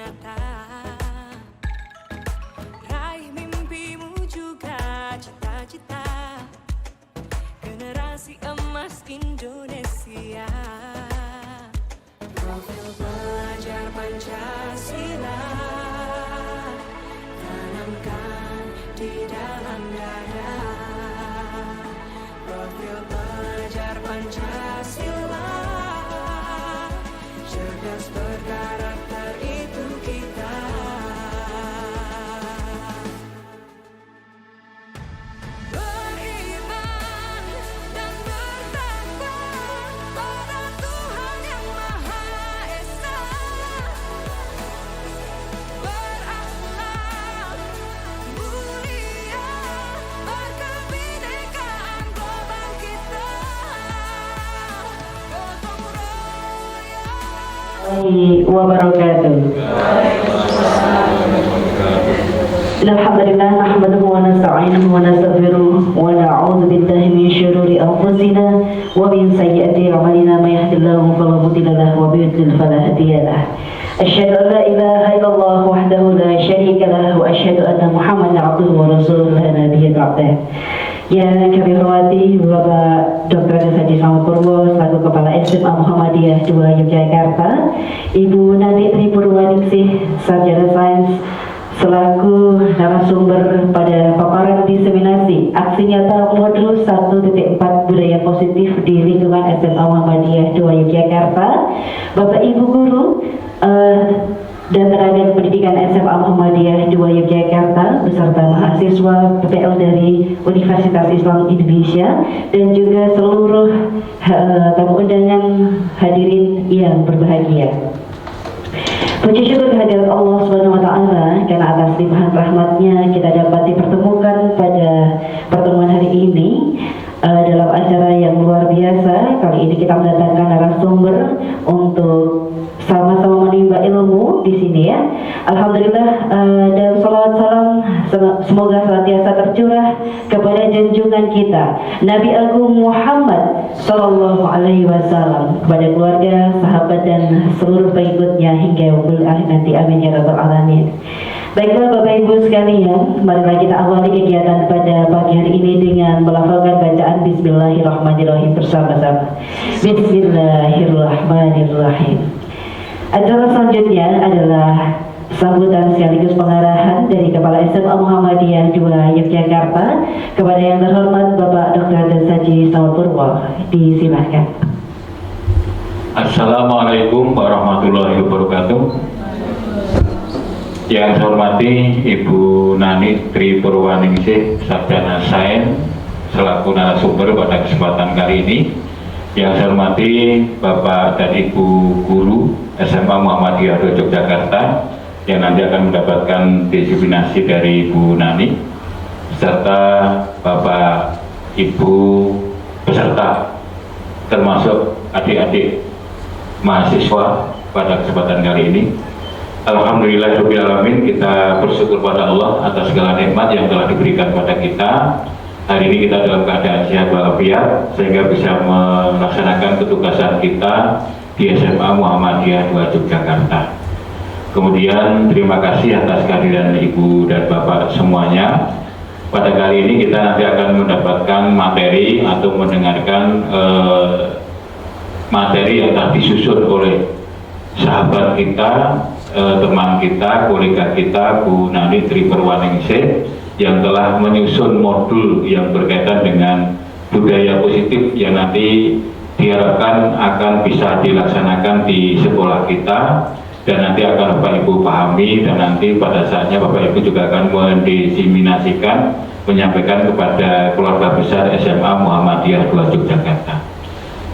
nyata. Raih mimpimu juga cita-cita, generasi emas Indonesia. Profil pelajar Pancasila tanamkan di dalam dada. Profil pelajar Pancasila, cerdas berkarakter itu kita. Beriman dan bertakwa pada Tuhan yang Maha Esa. Berakhlak mulia, berkebinekaan global kita. Gotong royong. Wabarakatuh. Alhamdulillah nahmaduhu wa nasta'inuhu wa nastaghfiruh wa na'udzu billahi min syururi anfusina wa min sayyiati a'malina may yahdihillahu fala mudilla lahu wa may yudlil fala hadiya lahu. Asyhadu an la ilaha illallah wahdahu la syarika lahu wa asyhadu anna Muhammadan 'abduhu wa rasuluhu la nabiyya ba'dahu. Yang kami hormati Bapak Dr. Haji Selamat Purwo selaku Kepala SMA Muhammadiyah 2 Yogyakarta, Ibu Nani Tri Purwaningsih Sarjana Sains selaku narasumber pada paparan diseminasi aksi nyata modul 1.4 budaya positif di lingkungan SMA Muhammadiyah 2 Yogyakarta, Bapak Ibu Guru dan tenaga pendidikan SMA Muhammadiyah 2 Yogyakarta beserta mahasiswa PPL dari Universitas Islam Indonesia dan juga seluruh tamu undangan hadirin yang berbahagia. Puji syukur kehadirat Allah Subhanahu wa taala karena atas limpahan rahmatnya kita dapat dipertemukan pada pertemuan hari ini dalam acara yang luar biasa. Kali ini kita mendatangkan narasumber untuk sama-sama menimba ilmu di sini ya. Alhamdulillah dan salawat salam semoga senantiasa tercurah kepada junjungan kita Nabi Agung Muhammad Sallallahu Alaihi Wasallam, kepada keluarga, sahabat dan seluruh pengikutnya hingga yaumul akhir nanti. Amin ya rabbal alamin. Baiklah Bapak Ibu sekalian, marilah kita awali kegiatan pada pagi hari ini dengan melafalkan bacaan Bismillahirrahmanirrahim bersama-sama. Bismillahirrahmanirrahim. Acara selanjutnya adalah sambutan sekaligus pengarahan dari Kepala SMA Muhammadiyah 2 Yogyakarta kepada yang terhormat Bapak Dr. Haji Selamat Purwo. Disilahkan. Assalamualaikum warahmatullahi wabarakatuh. Yang saya hormati Ibu Nani Tri Purwaningsih Sarjana Sains selaku narasumber pada kesempatan kali ini. Yang saya hormati Bapak dan Ibu Guru SMA Muhammadiyah 2 Yogyakarta yang nanti akan mendapatkan diseminasi dari Ibu Nani, serta Bapak Ibu peserta termasuk adik-adik mahasiswa pada kesempatan kali ini. Alhamdulillahirabbil alamin, kita bersyukur pada Allah atas segala nikmat yang telah diberikan pada kita. Hari ini kita dalam keadaan sehat walafiat sehingga bisa melaksanakan ketugasan kita di SMA Muhammadiyah 2 Yogyakarta. Kemudian terima kasih atas kehadiran Ibu dan Bapak semuanya. Pada kali ini kita nanti akan mendapatkan materi atau mendengarkan materi yang telah disusun oleh sahabat kita, teman kita, kolega kita, Bu Nani Tri Purwaningsih, yang telah menyusun modul yang berkaitan dengan budaya positif yang nanti diharapkan akan bisa dilaksanakan di sekolah kita, dan nanti akan Bapak Ibu pahami, dan nanti pada saatnya Bapak Ibu juga akan mendiseminasikan, menyampaikan kepada keluarga besar SMA Muhammadiyah 2 Yogyakarta.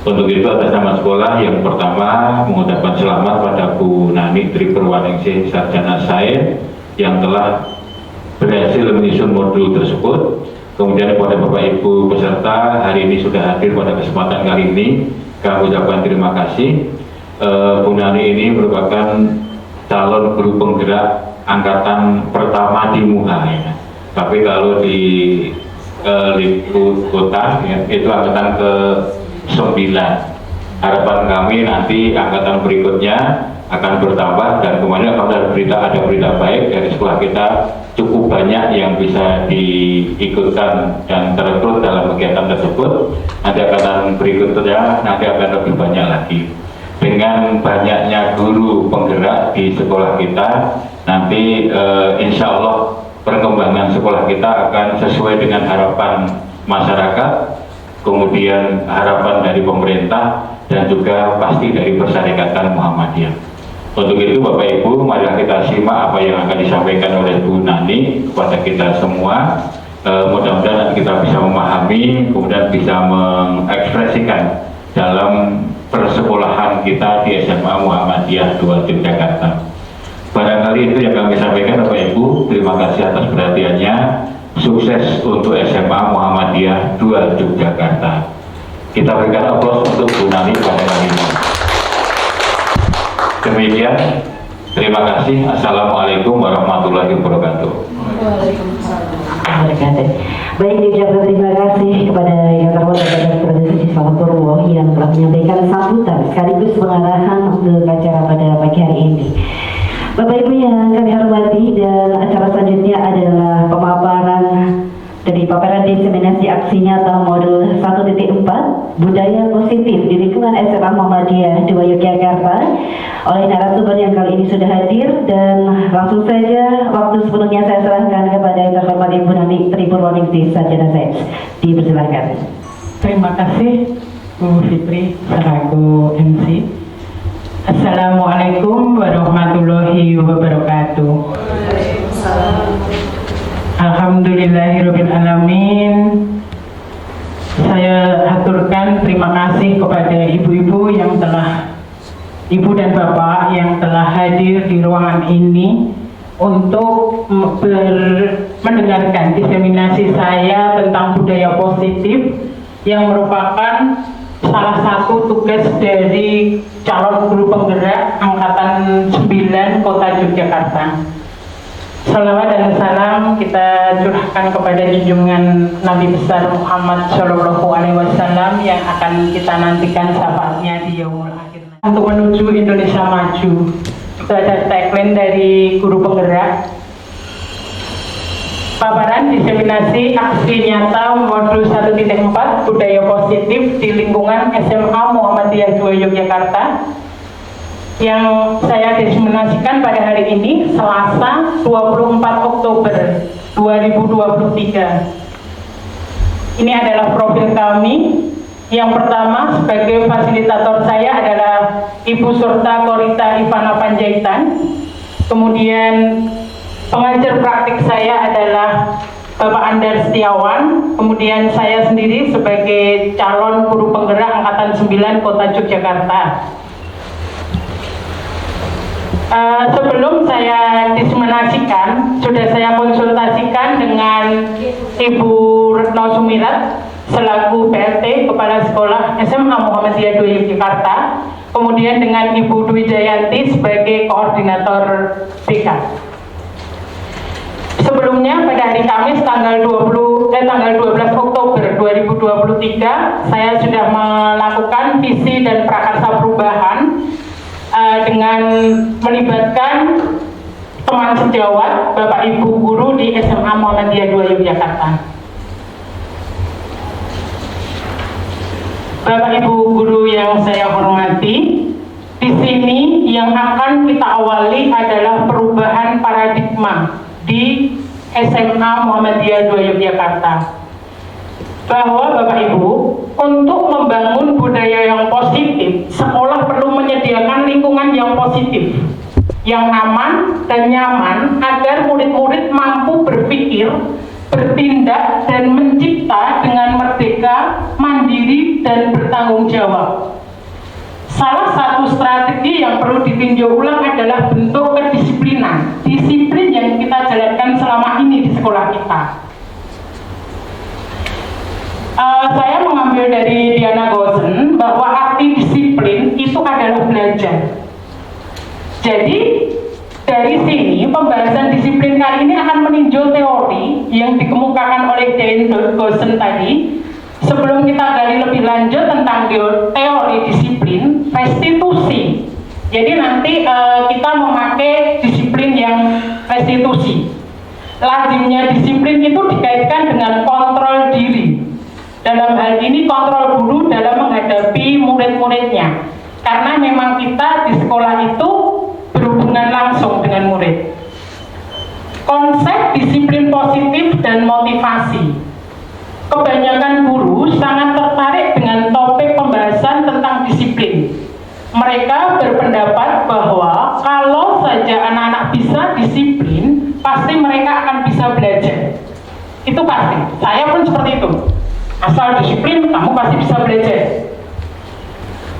Untuk itu atas nama sekolah yang pertama mengucapkan selamat pada Bu Nani Tri Purwaningsih Sarjana Sains yang telah berhasil menyusun modul tersebut. Kemudian kepada Bapak Ibu peserta hari ini sudah hadir pada kesempatan kali ini, kami ucapkan terima kasih. Bu Nani ini merupakan calon guru penggerak angkatan pertama di MUHA ya. Tapi kalau di Lingkup Kota ya, itu angkatan ke 9. Harapan kami nanti angkatan berikutnya akan bertambah, dan kemarin ada berita baik dari sekolah kita, cukup banyak yang bisa diikutkan dan terekrut dalam kegiatan tersebut. Nanti akan berikutnya nanti akan lebih banyak lagi. Dengan banyaknya guru penggerak di sekolah kita, nanti insya Allah perkembangan sekolah kita akan sesuai dengan harapan masyarakat, kemudian harapan dari pemerintah, dan juga pasti dari Persyarikatan Muhammadiyah. Untuk itu Bapak Ibu, mari kita simak apa yang akan disampaikan oleh Bu Nani kepada kita semua. Mudah-mudahan kita bisa memahami, kemudian bisa mengekspresikan dalam persekolahan kita di SMA Muhammadiyah 2 Yogyakarta. Barangkali itu yang kami sampaikan Bapak Ibu. Terima kasih atas perhatiannya. Sukses untuk SMA Muhammadiyah 2 Yogyakarta. Kita berikan aplaus untuk Bu Nani pada hari ini. Demikian, terima kasih. Assalamualaikum warahmatullahi wabarakatuh. Baik, diucapkan terima kasih kepada yang terhormat Bapak Profesor Suci Selamat Purwo yang telah menyampaikan sambutan sekaligus pengarahan untuk acara pada pagi hari ini. Bapak Ibu yang kami hormati, dan acara selanjutnya adalah pemaparan dari paparan diseminasi aksi nyata modul 1.4 budaya positif di lingkungan SMA Muhammadiyah 2 Yogyakarta oleh narasumber yang kali ini sudah hadir, dan langsung saja waktu sepenuhnya saya serahkan kepada yang terhormat Ibu Nani Tripurwaningsih Sarjana Sains. Dipersilakan. Terima kasih Bu Fitri selaku MC. Assalamualaikum warahmatullahi wabarakatuh. Alhamdulillahirabbil alamin. Saya haturkan terima kasih kepada ibu-ibu dan bapak yang telah hadir di ruangan ini untuk mendengarkan diseminasi saya tentang budaya positif yang merupakan salah satu tugas dari calon guru penggerak Angkatan 9 Kota Yogyakarta. Salawat dan salam kita curahkan kepada junjungan Nabi besar Muhammad Shallallahu Alaihi Wasallam yang akan kita nantikan syafaatnya di yaumul akhir. Untuk menuju Indonesia maju, itu ada tagline dari guru penggerak. Paparan diseminasi aksi nyata modul 1.4 budaya positif di lingkungan SMA Muhammadiyah 2 Yogyakarta yang saya diseminasikan pada hari ini Selasa 24 Oktober 2023. Ini adalah profil kami. Yang pertama, sebagai fasilitator saya adalah Ibu Surta Korita Ivana Panjaitan. Kemudian pengajar praktik saya adalah Bapak Andar Setiawan. Kemudian saya sendiri sebagai calon guru penggerak Angkatan 9 Kota Yogyakarta. Sebelum saya diseminasikan, sudah saya konsultasikan dengan Ibu Retno Sumirat selaku PLT Kepala Sekolah SMA Muhammadiyah 2 Yogyakarta, kemudian dengan Ibu Dwi Jayanti sebagai Koordinator BK. Sebelumnya pada hari Kamis tanggal 12 Oktober 2023 saya sudah melakukan visi dan prakarsa perubahan dengan melibatkan teman sejawat Bapak Ibu guru di SMA Muhammadiyah 2 Yogyakarta. Bapak Ibu guru yang saya hormati, di sini yang akan kita awali adalah perubahan paradigma di SMA Muhammadiyah 2 Yogyakarta. Bahwa Bapak Ibu, untuk membangun budaya yang positif, sekolah perlu menyediakan lingkungan yang positif, yang aman dan nyaman agar murid-murid mampu berpikir, bertindak, dan mencipta dengan merdeka, mandiri, dan bertanggung jawab. Salah satu strategi yang perlu ditinjau ulang adalah bentuk kedisiplinan, disiplin yang kita jalankan selama ini di sekolah kita. Saya mengambil dari Diana Gosen bahwa arti disiplin itu adalah belajar. Jadi dari sini pembahasan disiplin kali ini akan meninjau teori yang dikemukakan oleh Diana Gosen tadi. Sebelum kita gali lebih lanjut tentang teori disiplin, restitusi Jadi nanti kita memakai disiplin yang restitusi. Lazimnya disiplin itu dikaitkan dengan kontrol diri. Dalam hal ini kontrol guru dalam menghadapi murid-muridnya. Karena memang kita di sekolah itu berhubungan langsung dengan murid. Konsep disiplin positif dan motivasi. Kebanyakan guru sangat tertarik dengan topik pembahasan tentang disiplin. Mereka berpendapat bahwa kalau saja anak-anak bisa disiplin, pasti mereka akan bisa belajar. Itu pasti. Saya pun seperti itu. Asal disiplin, kamu pasti bisa belajar.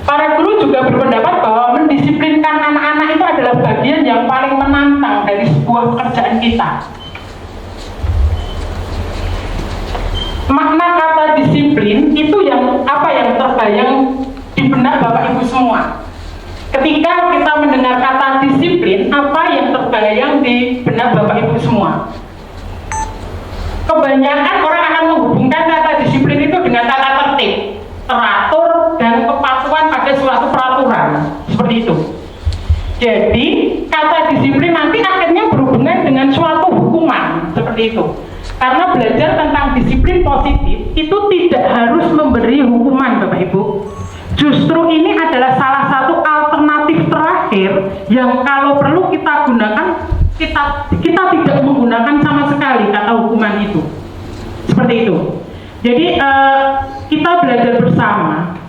Para guru juga berpendapat bahwa mendisiplinkan anak-anak itu adalah bagian yang paling menantang dari sebuah pekerjaan kita. Makna kata disiplin itu yang terbayang di benak Bapak Ibu semua. Ketika kita mendengar kata disiplin, apa yang terbayang di benak Bapak Ibu semua? Kebanyakan orang akan menghubungkan kata disiplin itu dengan tata tertib, teratur, dan kepatuhan pada suatu peraturan. Seperti itu. Jadi, kata disiplin nanti akhirnya berhubungan dengan suatu hukuman. Seperti itu. Karena belajar tentang disiplin positif itu tidak harus memberi hukuman, Bapak Ibu. Justru ini adalah salah satu alternatif terakhir yang kalau perlu kita gunakan, kita tidak menggunakan sama sekali kata hukuman itu. Seperti itu. Jadi kita belajar bersama.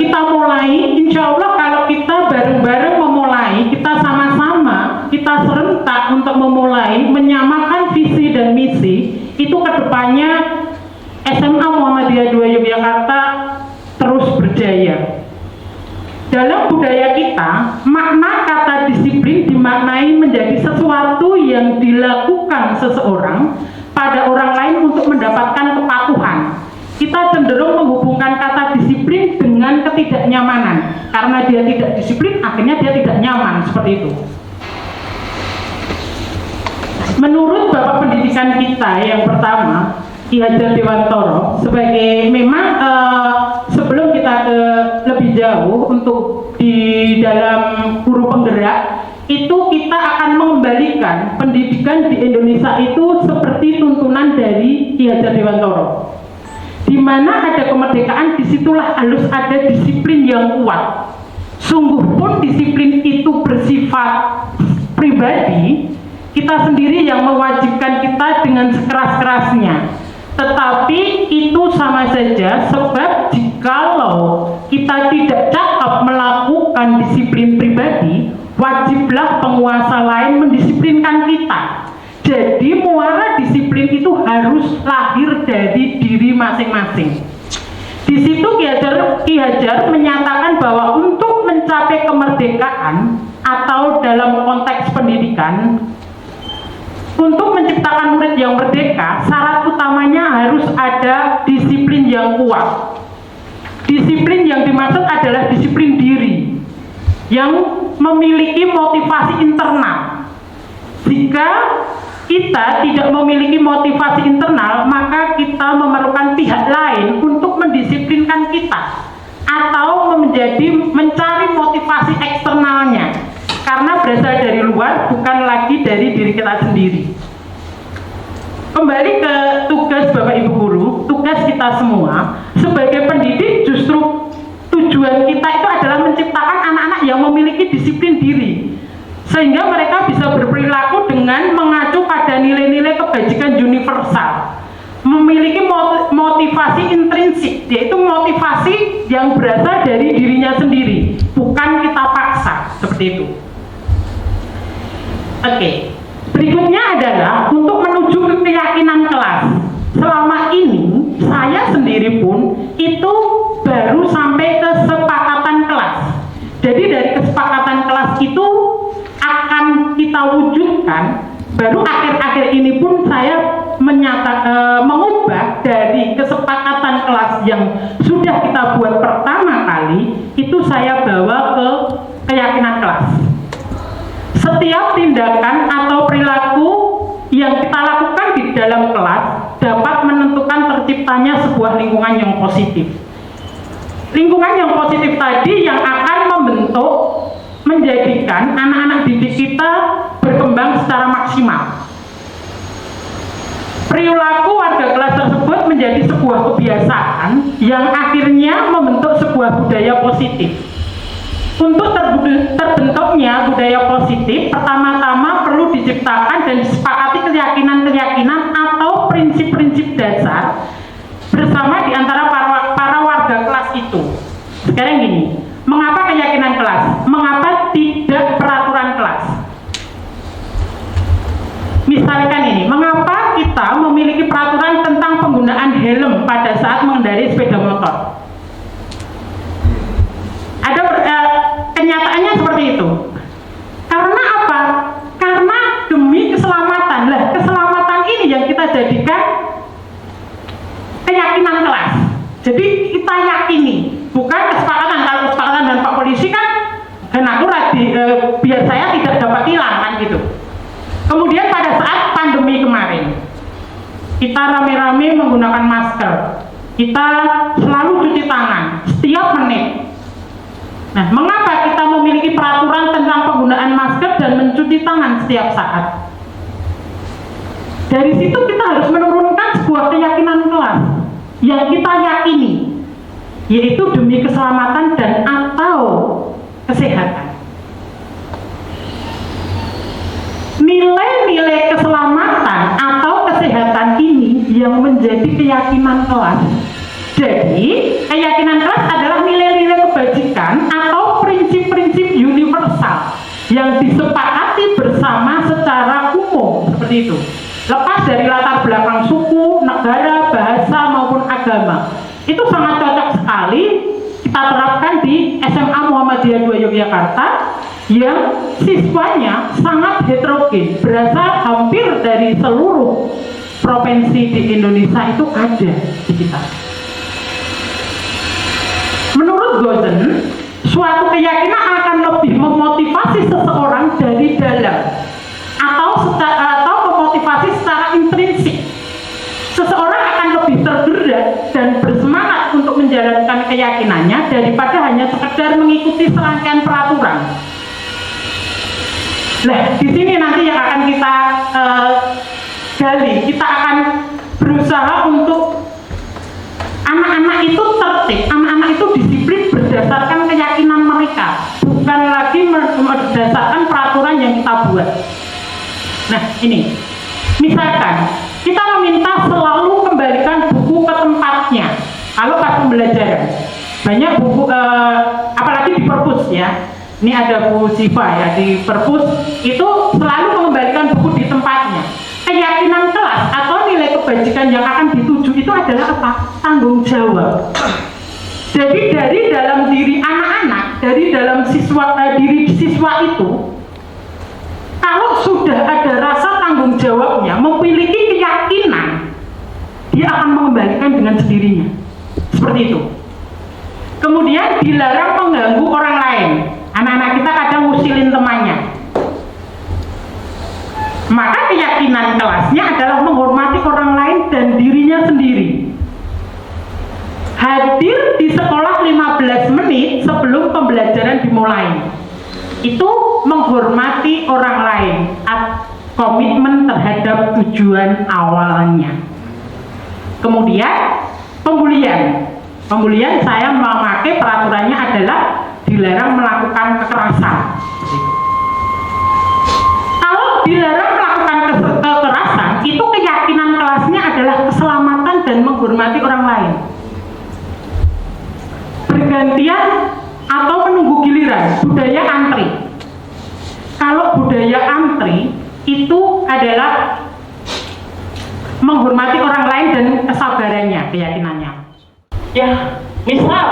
Kita mulai, insya Allah kalau kita bareng-bareng memulai, kita sama-sama, kita serentak untuk memulai menyamakan visi dan misi, itu kedepannya SMA Muhammadiyah 2 Yogyakarta terus berjaya. Dalam budaya kita, makna kata disiplin dimaknai menjadi sesuatu yang dilakukan seseorang pada orang lain untuk mendapatkan kepatuhan. Kita cenderung menghubungkan kata disiplin dengan ketidaknyamanan. Karena dia tidak disiplin, akhirnya dia tidak nyaman, seperti itu. Menurut Bapak Pendidikan kita yang pertama, Ki Hajar Dewantoro, sebagai memang sebelum kita ke lebih jauh untuk di dalam guru penggerak, itu kita akan mengembalikan pendidikan di Indonesia itu seperti tuntunan dari Ki Hajar Dewantoro. Di mana ada kemerdekaan, disitulah harus ada disiplin yang kuat. Sungguh pun disiplin itu bersifat pribadi, kita sendiri yang mewajibkan kita dengan sekeras-kerasnya. Tetapi itu sama saja, sebab jikalau kita tidak cakap melakukan disiplin pribadi, wajiblah penguasa lain mendisiplinkan kita. Jadi muara disiplin itu harus lahir dari diri masing-masing. Di situ Ki Hajar menyatakan bahwa untuk mencapai kemerdekaan atau dalam konteks pendidikan, untuk menciptakan murid yang merdeka, syarat utamanya harus ada disiplin yang kuat. Disiplin yang dimaksud adalah disiplin diri yang memiliki motivasi internal. Jika kita tidak memiliki motivasi internal, maka kita memerlukan pihak lain untuk mendisiplinkan kita atau mencari motivasi eksternalnya, karena berasal dari luar, bukan lagi dari diri kita sendiri. Kembali ke tugas Bapak Ibu Guru, tugas kita semua sebagai pendidik, justru tujuan kita itu adalah menciptakan anak-anak yang memiliki disiplin diri, sehingga mereka bisa berperilaku dengan mengacu pada nilai-nilai kebajikan universal, memiliki motivasi intrinsik, yaitu motivasi yang berasal dari dirinya sendiri, bukan kita paksa, seperti itu. Oke, berikutnya adalah untuk menuju ke keyakinan kelas. Selama ini saya sendiri pun itu baru sampai kesepakatan kelas. Jadi dari kesepakatan kelas itu akan kita wujudkan. Baru akhir-akhir ini pun saya mengubah dari kesepakatan kelas yang sudah kita buat pertama kali, itu saya bawa ke keyakinan kelas. Setiap tindakan atau perilaku yang kita lakukan di dalam kelas dapat menentukan terciptanya sebuah lingkungan yang positif. Lingkungan yang positif tadi yang akan membentuk untuk menjadikan anak-anak didik kita berkembang secara maksimal. Perilaku warga kelas tersebut menjadi sebuah kebiasaan yang akhirnya membentuk sebuah budaya positif. Untuk terbentuknya budaya positif, pertama-tama perlu diciptakan dan disepakati keyakinan-keyakinan atau prinsip-prinsip dasar bersama di antara para warga kelas itu. Sekarang gini, mengapa keyakinan kelas? Mengapa tidak peraturan kelas? Misalkan ini, mengapa kita memiliki peraturan tentang penggunaan helm pada saat mengendarai sepeda motor? Ada kenyataannya seperti itu. Karena apa? Karena demi keselamatan. Lah, keselamatan ini yang kita jadikan keyakinan kelas. Jadi kita yakini, bukan kesepakatan. Kalau kesepakatan dan Pak Polisi kan biar saya tidak dapat hilang kan gitu. Kemudian pada saat pandemi kemarin, kita rame-rame menggunakan masker. Kita selalu cuci tangan setiap menit. Nah, mengapa kita memiliki peraturan tentang penggunaan masker dan mencuci tangan setiap saat? Dari situ kita harus menurunkan sebuah keyakinan kelas yang kita yakini, yaitu demi keselamatan dan atau kesehatan. Nilai-nilai keselamatan atau kesehatan ini yang menjadi keyakinan kelas. Jadi, keyakinan kelas adalah nilai-nilai kebajikan atau prinsip-prinsip universal yang disepakati bersama secara umum, seperti itu. Lepas dari latar belakang suku, negara, bahasa, maupun agama. Itu sangat cocok sekali kita terapkan di SMA Muhammadiyah 2 Yogyakarta yang siswanya sangat heterogen, berasal hampir dari seluruh provinsi di Indonesia itu ada di kita. Menurut Gozen, suatu keyakinan akan lebih memotivasi seseorang dari dalam atau memotivasi secara intrinsik. Seseorang akan lebih tergerak dan bersemangat untuk menjalankan keyakinannya daripada hanya sekedar mengikuti serangkaian peraturan. Nah, di sini nanti yang akan kita gali, kita akan berusaha untuk anak-anak itu tertib, anak-anak itu disiplin berdasarkan keyakinan mereka, bukan lagi berdasarkan peraturan yang kita buat. Nah, ini, misalkan kita meminta selalu kembalikan buku ke tempatnya kalau pas pembelajaran. Banyak buku, apalagi di perpus ya. Ini ada Bu Siva ya, di perpus itu selalu mengembalikan buku di tempatnya. Keyakinan kelas atau nilai kebajikan yang akan dituju itu adalah apa? Tanggung jawab. Jadi dari dalam diri anak-anak, dari dalam diri siswa itu, kalau sudah ada rasa tanggung jawabnya, memiliki keyakinan, dia akan mengembalikan dengan sendirinya. Seperti itu. Kemudian dilarang mengganggu orang lain. Anak-anak kita kadang ngusilin temannya. Maka keyakinan kelasnya adalah menghormati orang lain dan dirinya sendiri. Hadir di sekolah 15 menit sebelum pembelajaran dimulai. Itu menghormati orang lain, komitmen terhadap tujuan awalnya. Kemudian pembulian saya memakai peraturannya adalah dilarang melakukan kekerasan. Kalau dilarang melakukan kekerasan, itu keyakinan kelasnya adalah keselamatan dan menghormati orang lain. Bergantian atau menunggu giliran, budaya antri. Kalau budaya antri itu adalah menghormati orang lain dan kesabarannya, keyakinannya. Ya, misal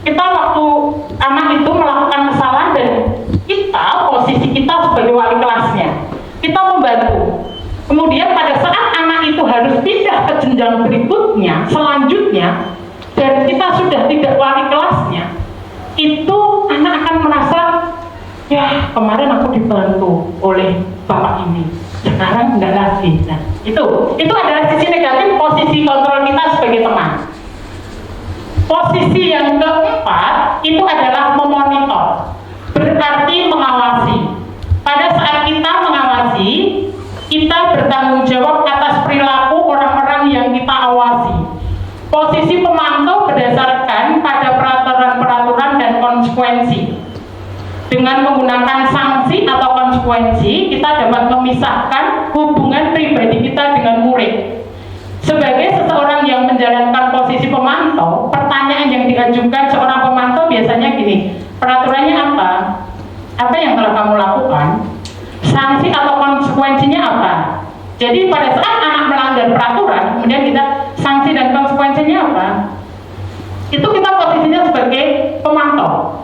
kita waktu anak itu melakukan kesalahan dan posisi kita sebagai wali kelasnya, kita membantu. Kemudian pada saat anak itu harus pindah ke jenjang berikutnya, selanjutnya, dan kita sudah tidak wali kelasnya, itu anak akan merasa, ya kemarin aku dibantu oleh bapak ini, sekarang enggak lagi. Nah, itu adalah sisi negatif posisi kontrol kita sebagai teman. Posisi yang keempat itu adalah memonitor, berarti mengawasi. Pada saat kita mengawasi, kita bertanggung jawab atas perilaku orang-orang yang kita awasi. Posisi pemantau berdasarkan pada peraturan-peraturan dan konsekuensi. Dengan menggunakan sanksi atau konsekuensi, kita dapat memisahkan hubungan pribadi kita dengan murid. Sebagai seseorang yang menjalankan posisi pemantau, pertanyaan yang diajukan seorang pemantau biasanya gini, peraturannya apa? Apa yang telah kamu lakukan? Sanksi atau konsekuensinya apa? Jadi pada saat anak melanggar peraturan, kemudian kita sanksi dan konsekuensinya apa? Itu kita posisinya sebagai pemantau.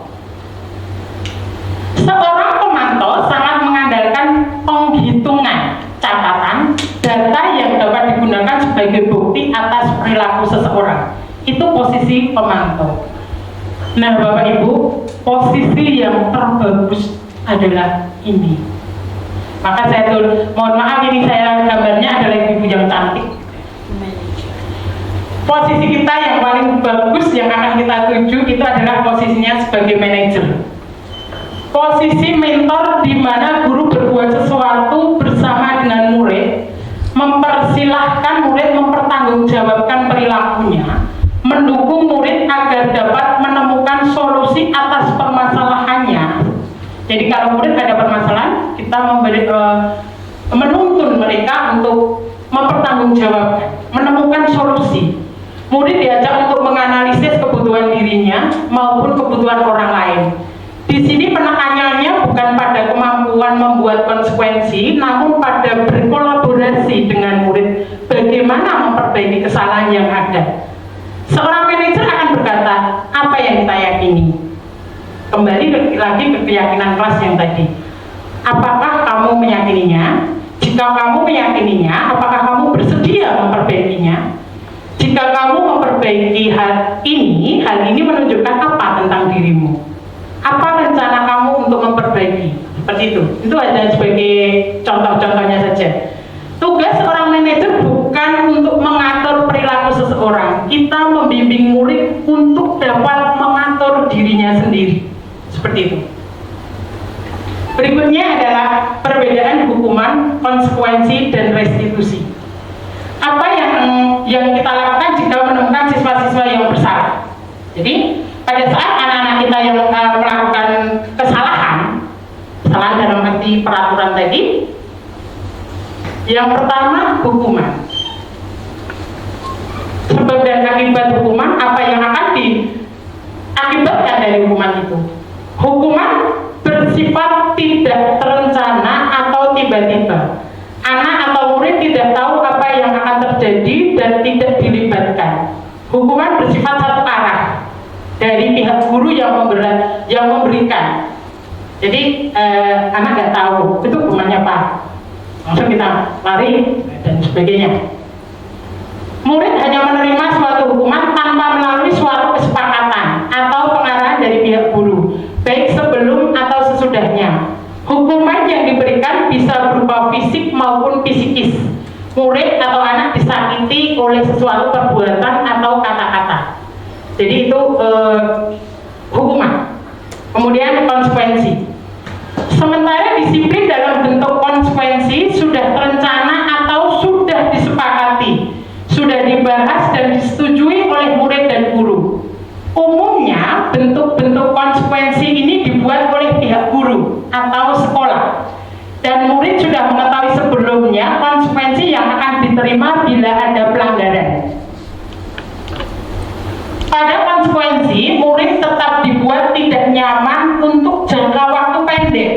Seorang pemantau sangat mengandalkan penghitungan catatan data yang dapat digunakan sebagai bukti atas perilaku seseorang. Itu posisi pemantau. Nah, Bapak Ibu, posisi yang terbagus adalah ini. Maka saya mohon maaf, ini saya gambarnya adalah ibu yang cantik. Posisi kita yang paling bagus yang akan kita tuju itu adalah posisinya sebagai manajer. Posisi mentor di mana guru berbuat sesuatu bersama dengan murid, mempersilahkan murid mempertanggungjawabkan perilakunya, mendukung murid agar dapat menemukan solusi atas permasalahannya. Jadi kalau murid ada permasalahan, kita menuntun mereka untuk mempertanggungjawabkan, menemukan solusi. Murid diajak untuk menganalisis kebutuhan dirinya maupun kebutuhan orang lain. Di sini penekanannya bukan pada kemampuan membuat konsekuensi, namun pada berkolaborasi dengan murid, bagaimana memperbaiki kesalahan yang ada. Seorang manajer akan berkata, apa yang kita yakini? Kembali lagi ke keyakinan kelas yang tadi. Apakah kamu meyakininya? Jika kamu meyakininya, apakah kamu bersedia memperbaikinya? Jika kamu memperbaiki hal ini menunjukkan apa tentang dirimu? Apa rencana kamu untuk memperbaiki? Seperti itu. Itu hanya sebagai contoh-contohnya saja. Tugas seorang manajer bukan untuk mengatur perilaku seseorang. Kita membimbing murid untuk dapat mengatur dirinya sendiri. Seperti itu. Berikutnya adalah perbedaan hukuman, konsekuensi, dan restitusi. Apa yang kita lakukan jika menemukan siswa-siswa yang bersalah? Jadi pada saat anak-anak kita yang melakukan kesalahan dalam arti peraturan tadi, yang pertama hukuman. Sebab dan akibat hukuman, apa yang akan diakibatkan dari hukuman itu? Hukuman bersifat tidak terencana atau tiba-tiba. Anak atau murid tidak tahu apa yang akan terjadi dan tidak dilibatkan. Hukuman bersifat satu arah dari pihak guru yang memberikan. Jadi anak nggak tahu itu hukumannya apa, langsung kita lari dan sebagainya. Murid hanya menerima suatu hukuman tanpa melalui suatu kesepakatan atau pengarahan dari pihak guru, baik sebelum atau sesudahnya. Hukuman yang diberikan bisa berupa fisik maupun psikis. Murid atau anak disakiti oleh sesuatu perbuatan atau kata-kata. Jadi itu hukuman. Kemudian konsekuensi. Sementara disiplin dalam bentuk konsekuensi sudah terencana atau sudah disepakati, sudah dibahas dan disetujui oleh murid dan guru. Umumnya bentuk-bentuk konsekuensi ini dibuat oleh pihak guru atau sekolah, dan murid sudah mengetahui sebelumnya konsekuensi yang akan diterima bila ada pelanggaran. Pada konsekuensi, murid tetap dibuat tidak nyaman untuk jangka waktu pendek.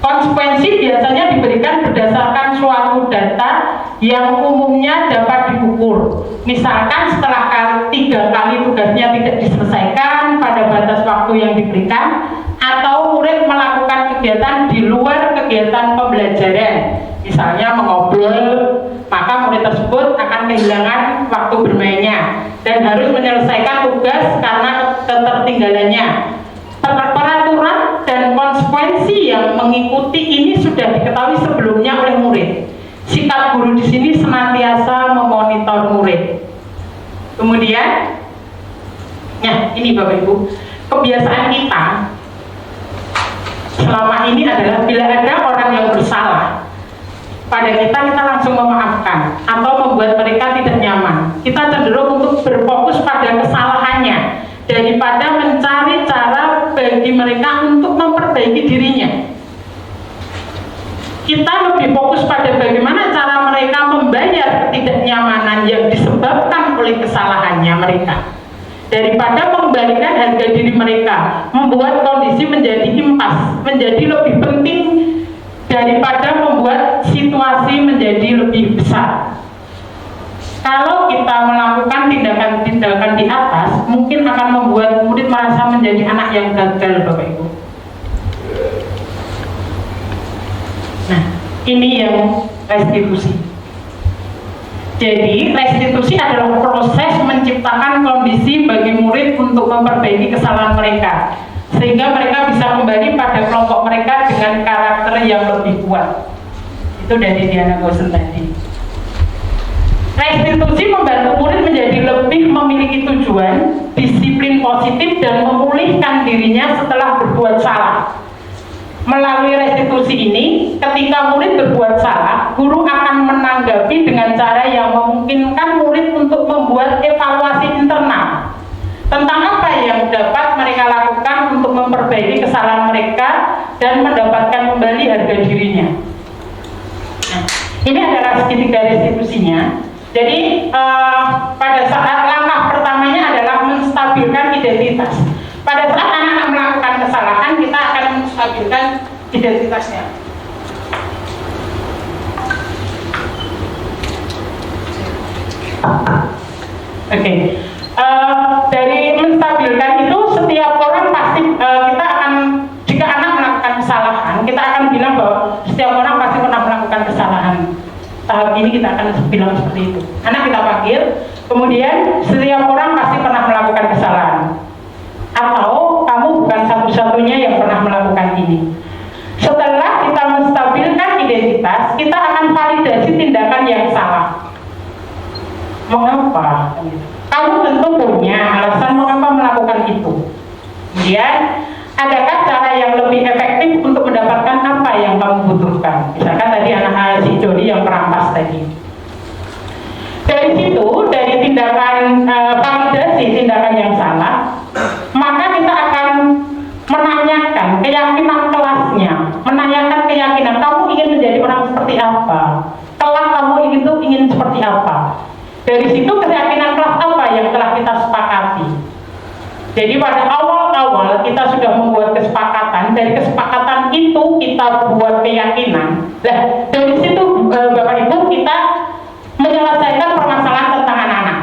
Konsekuensi biasanya diberikan berdasarkan suatu data yang umumnya dapat diukur. Misalkan setelah 3 kali tugasnya tidak diselesaikan pada batas waktu yang diberikan, atau murid melakukan kegiatan di luar kegiatan pembelajaran, misalnya mengobrol, maka murid tersebut akan kehilangan waktu bermainnya dan harus menyelesaikan tugas karena ketertinggalannya. Peraturan dan konsekuensi yang mengikuti ini sudah diketahui sebelumnya oleh murid. Sikap guru di sini senantiasa memonitor murid. Kemudian Nah, ini Bapak Ibu, kebiasaan kita selama ini adalah bila ada orang yang bersalah pada kita langsung memaafkan atau membuat mereka tidak nyaman. Kita cenderung untuk berfokus pada kesalahannya daripada mencari cara bagi mereka untuk memperbaiki dirinya. Kita lebih fokus pada bagaimana cara mereka membayar ketidaknyamanan yang disebabkan oleh kesalahannya mereka, daripada mengembalikan harga diri mereka, membuat kondisi menjadi impas, menjadi lebih penting daripada membuat situasi menjadi lebih besar. Kalau kita melakukan tindakan-tindakan di atas, mungkin akan membuat murid merasa menjadi anak yang gagal, Bapak Ibu. Nah, ini yang restitusi. Jadi, restitusi adalah proses menciptakan kondisi bagi murid untuk memperbaiki kesalahan mereka, sehingga mereka bisa kembali pada kelompok mereka dengan karakter yang lebih kuat. Itu dari Diana Gosen tadi. Restitusi membantu murid menjadi lebih memiliki tujuan, disiplin positif, dan memulihkan dirinya setelah berbuat salah. Melalui restitusi ini, ketika murid berbuat salah, guru akan menanggapi dengan cara yang memungkinkan murid untuk membuat evaluasi internal tentang apa yang dapat mereka lakukan untuk memperbaiki kesalahan mereka dan mendapatkan kembali harga dirinya. Nah, ini adalah segitiga restitusinya. Jadi pada saat langkah pertamanya adalah menstabilkan identitas. Pada saat anak-anak melakukan kesalahan, kita akan menstabilkan identitasnya. Oke. Dari menstabilkan itu, setiap orang pasti kita akan, jika anak melakukan kesalahan, kita akan bilang bahwa setiap orang pasti pernah melakukan kesalahan. Tahap ini kita akan bilang seperti itu. Anak kita panggil, kemudian setiap orang pasti pernah melakukan kesalahan. Atau kamu bukan satu-satunya yang pernah melakukan ini. Setelah kita menstabilkan identitas, kita akan validasi tindakan yang salah. Mengapa? Kamu tentu punya alasan mengapa melakukan itu. Kemudian, adakah cara yang lebih efektif untuk mendapatkan apa yang kamu butuhkan? Misalkan tadi anak si Jody yang perampas tadi. Dari situ, dari tindakan validasi tindakan yang salah, maka kita akan menanyakan keyakinan kelasnya, menanyakan keyakinan kamu ingin menjadi orang seperti apa, kelas kamu ingin seperti apa. Dari situ keyakinan kelas apa yang telah kita sepakati. Jadi pada awal-awal kita sudah membuat kesepakatan, dari kesepakatan itu kita buat keyakinan. Nah, dari situ Bapak Ibu kita menyelesaikan permasalahan tentang anak-anak.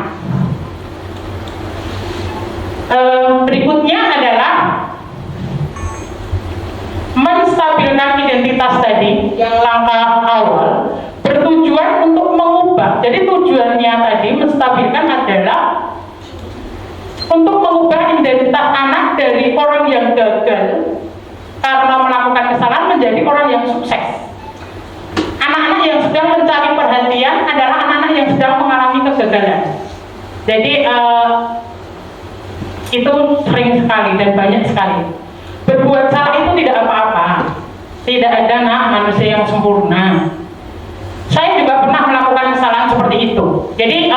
Berikutnya adalah menstabilkan identitas tadi, yang langkah awal bertujuan untuk mengubah. Jadi tujuannya tadi menstabilkan adalah untuk mengubah identitas anak dari orang yang gagal karena melakukan kesalahan menjadi orang yang sukses. Anak-anak yang sedang mencari perhatian adalah anak-anak yang sedang mengalami kegagalan. Jadi itu sering sekali dan banyak sekali. Berbuat salah itu tidak apa-apa. Tidak ada manusia yang sempurna. Saya juga pernah melakukan kesalahan seperti itu. Jadi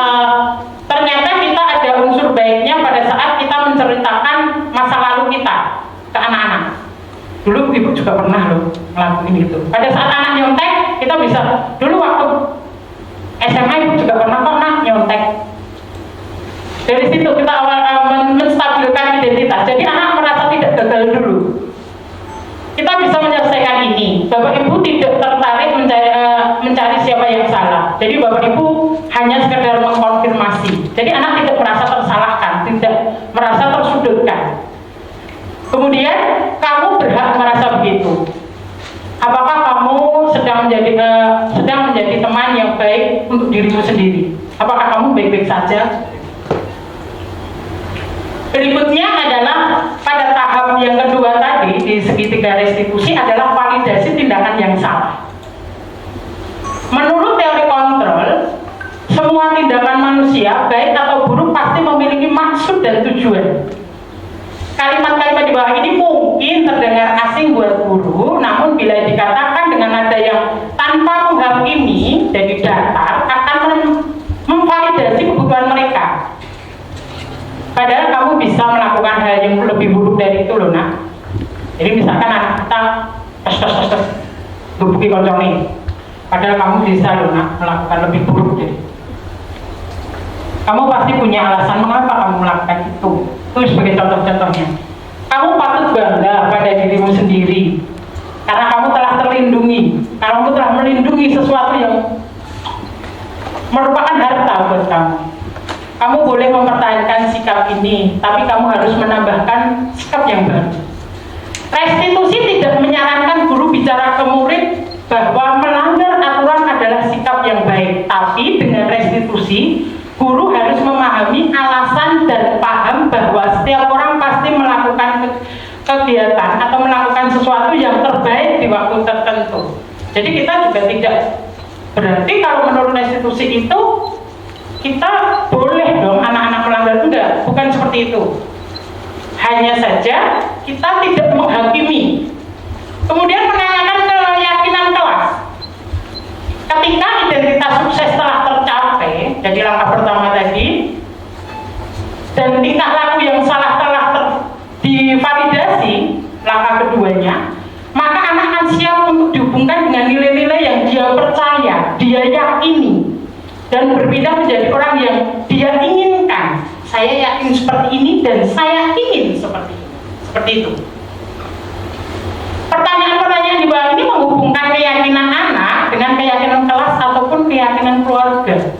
ternyata kita ada unsur baiknya pada saat kita menceritakan masa lalu kita ke anak-anak. Dulu ibu juga pernah loh ngelakuin itu. Pada saat anak nyontek, kita bisa, dulu waktu SMA ibu juga pernah kok nyontek. Dari situ kita awal menstabilkan identitas. Jadi anak merasa tidak gagal dulu. Kita bisa menyelesaikan ini. Bapak Ibu tidak tertarik mencari siapa yang salah. Jadi Bapak Ibu hanya sekedar mengkonfirmasi. Jadi anak tidak merasa tersalahkan, tidak merasa tersudutkan. Kemudian kamu berhak merasa begitu. Apakah kamu sedang menjadi teman yang baik untuk dirimu sendiri? Apakah kamu baik-baik saja? Berikutnya adalah pada tahap yang kedua tadi di segitiga restitusi adalah validasi tindakan yang salah. Menurut teori kontrol, semua tindakan manusia, baik atau buruk, pasti memiliki maksud dan tujuan. Kalimat-kalimat di bawah ini mungkin terdengar asing buat guru, namun bila dikatakan dengan nada yang tanpa menghakimi, jadi datar, akan memvalidasi kebutuhan mereka. Padahal kamu bisa melakukan hal yang lebih buruk dari itu loh nak. Jadi misalkan anak kita dubuki koncone, padahal kamu bisa loh nak melakukan lebih buruk. Jadi kamu pasti punya alasan mengapa kamu melakukan itu. Itu sebagai contoh-contohnya. Kamu patut bangga pada dirimu sendiri karena kamu telah terlindungi. Kamu telah melindungi sesuatu yang merupakan harta buat kamu. Kamu boleh mempertahankan sikap ini, tapi kamu harus menambahkan sikap yang baru. Restitusi tidak menyarankan guru bicara ke murid bahwa melanggar aturan adalah sikap yang baik, tapi dengan restitusi, guru harus memahami alasan dan paham bahwa setiap orang pasti melakukan kegiatan atau melakukan sesuatu yang terbaik di waktu tertentu. Jadi kita juga tidak berarti kalau menurut restitusi itu kita boleh dong anak-anak melanggar, enggak, bukan seperti itu. Hanya saja kita tidak menghakimi. Kemudian menanyakan keyakinan kelas. Ketika identitas sukses telah tercapai, jadi langkah pertama tadi, dan tingkah laku yang salah telah divalidasi, langkah keduanya, maka anak akan siap untuk dihubungkan dengan nilai-nilai yang dia percaya, dia yakini, dan berpindah menjadi orang yang dia inginkan. Saya yakin seperti ini dan saya ingin seperti ini. Seperti itu. Pertanyaan-pertanyaan di bawah ini menghubungkan keyakinan anak dengan keyakinan kelas ataupun keyakinan keluarga.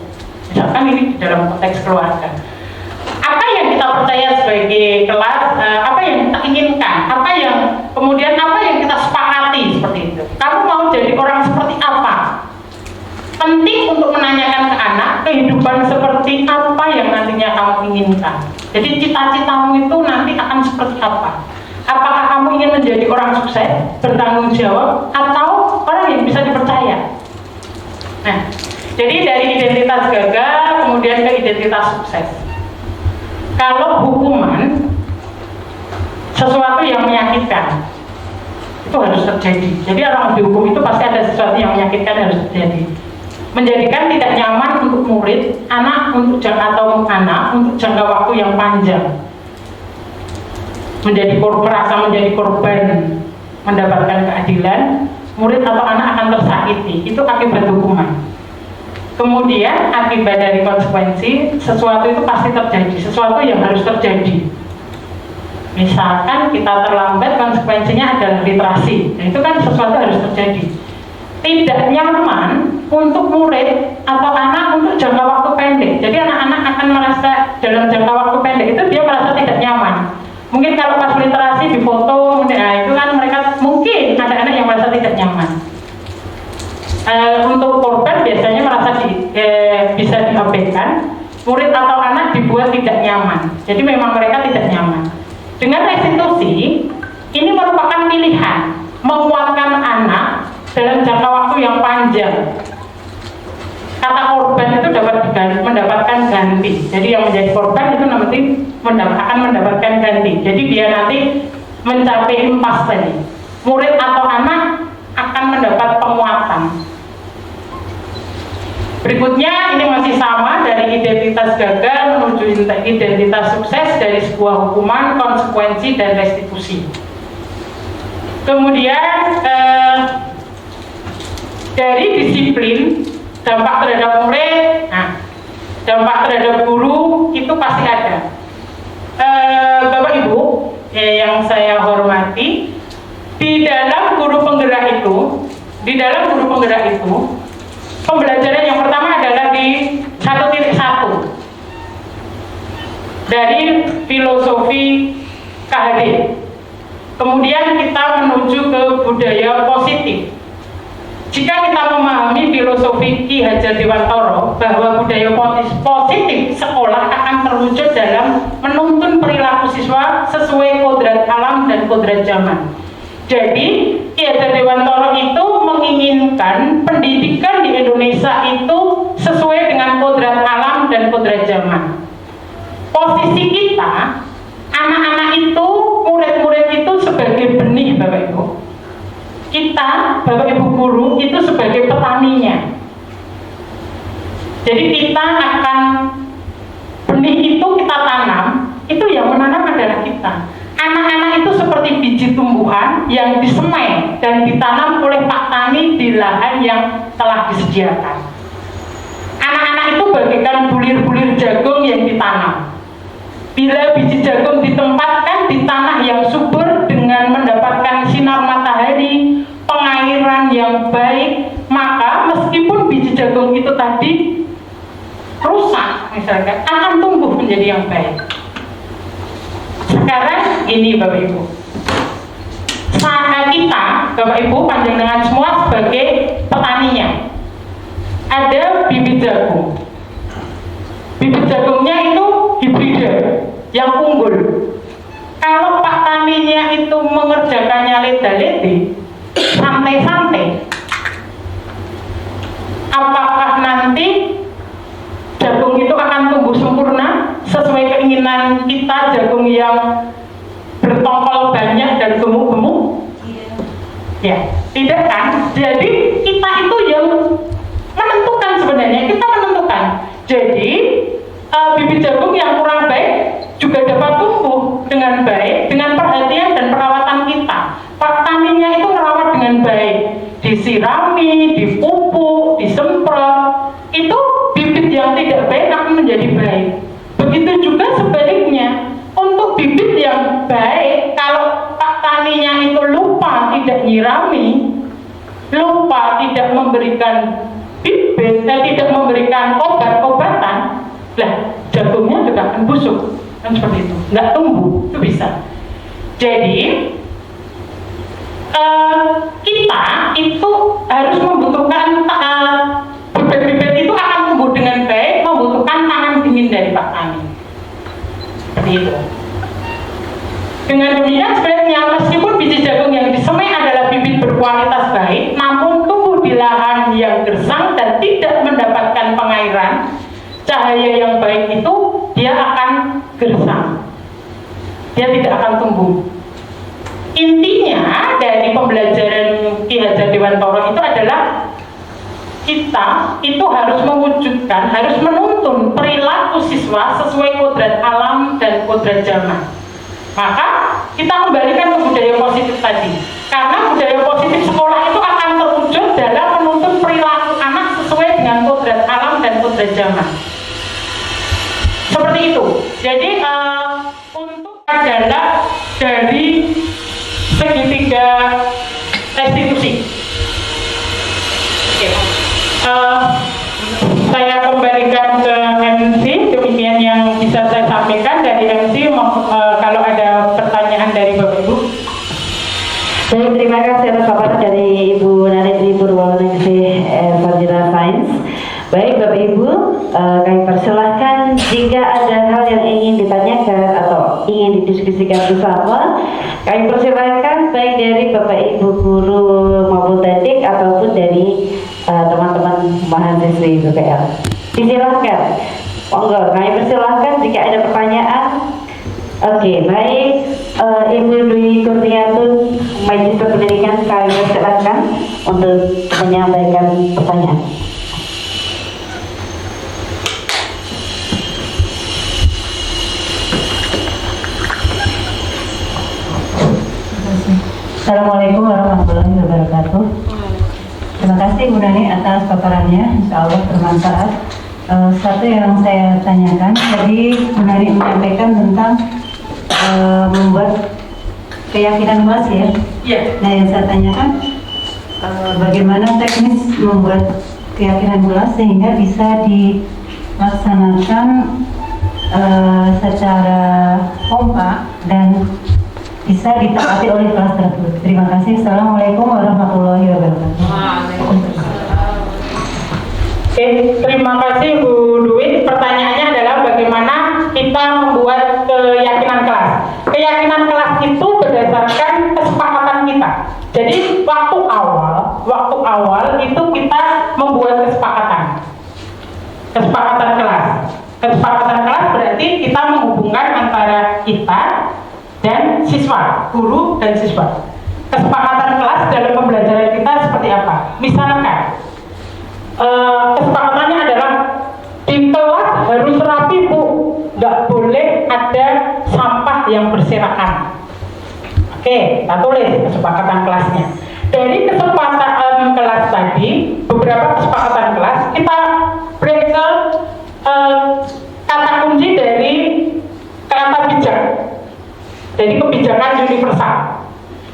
Misalkan ini di dalam konteks keluarga. Apa yang kita percaya sebagai kelas, apa yang kita inginkan, apa yang kita sepakati seperti itu. Kamu mau jadi orang seperti apa? Penting untuk menanyakan ke anak kehidupan seperti apa yang nantinya kamu inginkan. Jadi cita-citamu itu nanti akan seperti apa? Apakah kamu ingin menjadi orang sukses, bertanggung jawab, atau orang yang bisa dipercaya? Nah, jadi dari identitas gagal kemudian ke identitas sukses. Kalau hukuman sesuatu yang menyakitkan itu harus terjadi. Jadi orang dihukum itu pasti ada sesuatu yang menyakitkan harus terjadi. Menjadikan tidak nyaman untuk murid, anak untuk jangka waktu yang panjang. Merasa menjadi korban mendapatkan keadilan, murid atau anak akan tersakiti. Itu akibat hukuman. Kemudian akibat dari konsekuensi, sesuatu itu pasti terjadi, sesuatu yang harus terjadi. Misalkan kita terlambat, konsekuensinya adalah literasi. Nah, itu kan sesuatu harus terjadi. Tidak nyaman untuk murid atau anak untuk jangka waktu pendek. Jadi anak-anak akan merasa dalam jangka waktu pendek itu dia merasa tidak nyaman. Mungkin kalau pas literasi di foto, nah itu kan mereka mungkin ada anak yang merasa tidak nyaman. Untuk korban biasanya merasa bisa diabaikan, murid atau anak dibuat tidak nyaman. Jadi memang mereka tidak nyaman. Dengan restitusi, ini merupakan pilihan menguatkan anak dalam jangka waktu yang panjang. Kata korban itu dapat mendapatkan ganti. Jadi yang menjadi korban itu nanti akan mendapatkan ganti. Jadi dia nanti mencapai impas tadi. Murid atau anak akan mendapat penguatan. Berikutnya ini masih sama, dari identitas gagal menuju identitas sukses, dari sebuah hukuman, konsekuensi, dan restitusi. Kemudian dari disiplin, dampak terhadap murid, dampak terhadap guru itu pasti ada. Bapak Ibu yang saya hormati, di dalam guru penggerak itu, pembelajaran yang pertama adalah di 1.1 dari filosofi KHD. Kemudian kita menuju ke budaya positif. Jika kita memahami filosofi Ki Hajar Dewantara bahwa budaya positif sekolah akan terwujud dalam menuntun perilaku siswa sesuai kodrat alam dan kodrat zaman. Jadi Ki Hajar Dewantara itu menginginkan pendidikan di Indonesia itu sesuai dengan kodrat kodrat zaman. Posisi kita, anak-anak itu, murid-murid itu sebagai benih Bapak Ibu. Kita, Bapak Ibu guru, itu sebagai petaninya. Jadi kita akan, benih itu kita tanam, itu yang menanam adalah kita. Anak-anak itu seperti biji tumbuhan yang disemai dan ditanam oleh Pak Tani di lahan yang telah disediakan. Anak-anak itu bagaikan bulir-bulir jagung yang ditanam. Bila biji jagung ditempatkan di tanah yang subur dengan mendapatkan sinar matahari, pengairan yang baik, maka meskipun biji jagung itu tadi rusak, misalkan, akan tumbuh menjadi yang baik. Sekarang ini Bapak Ibu, saat kita, Bapak Ibu, panjenengan semua sebagai petaninya, ada bibit jagung. Bibit jagungnya itu hibrida, yang unggul. Kalau Pak Taninya itu mengerjakannya leda-lede, santai-santai, apakah nanti jagung itu akan tumbuh sempurna sesuai keinginan kita, jagung yang bertongkol banyak dan gemuk-gemuk? Ya, tidak kan? Jadi kita itu yang menentukan sebenarnya, kita menentukan. Jadi bibit jagung yang kurang baik juga dapat tumbuh dengan baik dengan perhatian dan perawatan kita. Pak Taninya itu merawat dengan baik, disirami, dipupuk, disemprot, itu bibit yang tidak baik akan menjadi baik. Begitu juga sebaliknya, untuk bibit yang baik, kalau Pak Taninya itu lupa tidak nyirami, lupa tidak memberikan bibit, tidak memberikan obat-obatan, lah jagungnya juga akan busuk, kan seperti itu, nggak tumbuh, itu bisa. Jadi kita itu harus membutuhkan bibit-bibit itu akan tumbuh dengan baik, membutuhkan tangan dingin dari Pak Tani, seperti itu. Dengan demikian sebenarnya meskipun biji jagung yang disemai adalah bibit berkualitas baik, namun tumbuh di lahan yang gersang dan tidak mendapatkan pengairan, cahaya yang baik itu dia akan gersang, dia tidak akan tumbuh. Intinya dari pembelajaran Ki Hajar Dewantara itu adalah kita itu harus mewujudkan, harus menuntun perilaku siswa sesuai kodrat alam dan kodrat zaman. Maka kita kembalikan ke budaya positif tadi, karena budaya positif sekolah itu akan terwujud dalam menuntun perilaku anak sesuai dengan kodrat alam dan kodrat zaman. Seperti itu. Jadi untuk adalah dari segitiga restitusi. Oke. Saya kembalikan ke MC, demikian yang bisa saya sampaikan dari MC. Kalau ada pertanyaan dari Bapak Ibu. Baik, terima kasih atas paparan dari Ibu Nanetri Purwoningsih Sarjana Sains. Baik Bapak Ibu, kami persilahkan jika ada hal yang ingin ditanyakan atau ingin didiskusikan bersama, kami persilahkan baik dari Bapak Ibu guru maupun Dadik ataupun dari teman-teman mahasiswi BPL. Disilahkan, monggo, kami persilahkan jika ada pertanyaan. Oke, baik, Ibu Dwi Kurniatun, Magister Pendidikan, kami persilahkan untuk menyampaikan pertanyaan. Assalamualaikum warahmatullahi wabarakatuh. Terima kasih Bu Nani atas paparannya, insya Allah bermanfaat. Satu yang saya tanyakan, tadi Bu Nani menyampaikan tentang membuat keyakinan kelas ya. Iya. Nah yang saya tanyakan, bagaimana teknis membuat keyakinan kelas sehingga bisa dilaksanakan secara kompak dan bisa ditaati oleh kelas tersebut. Terima kasih. Assalamualaikum warahmatullahi wabarakatuh. Oke, terima kasih Bu Dwi. Pertanyaannya adalah bagaimana kita membuat keyakinan kelas. Keyakinan kelas itu berdasarkan kesepakatan kita. Jadi waktu awal itu kita membuat kesepakatan kelas. siswa, guru dan siswa. Kesepakatan kelas dalam pembelajaran kita seperti apa? Misalkan kesepakatannya adalah di kelas harus rapi Bu, nggak boleh ada sampah yang berserakan. Oke, kita tulis kesepakatan kelasnya. Dari kesepakatan kelas tadi, beberapa kesepakatan kelas kita break ke kata kunci dari kata bijak. Jadi kebijakan universal.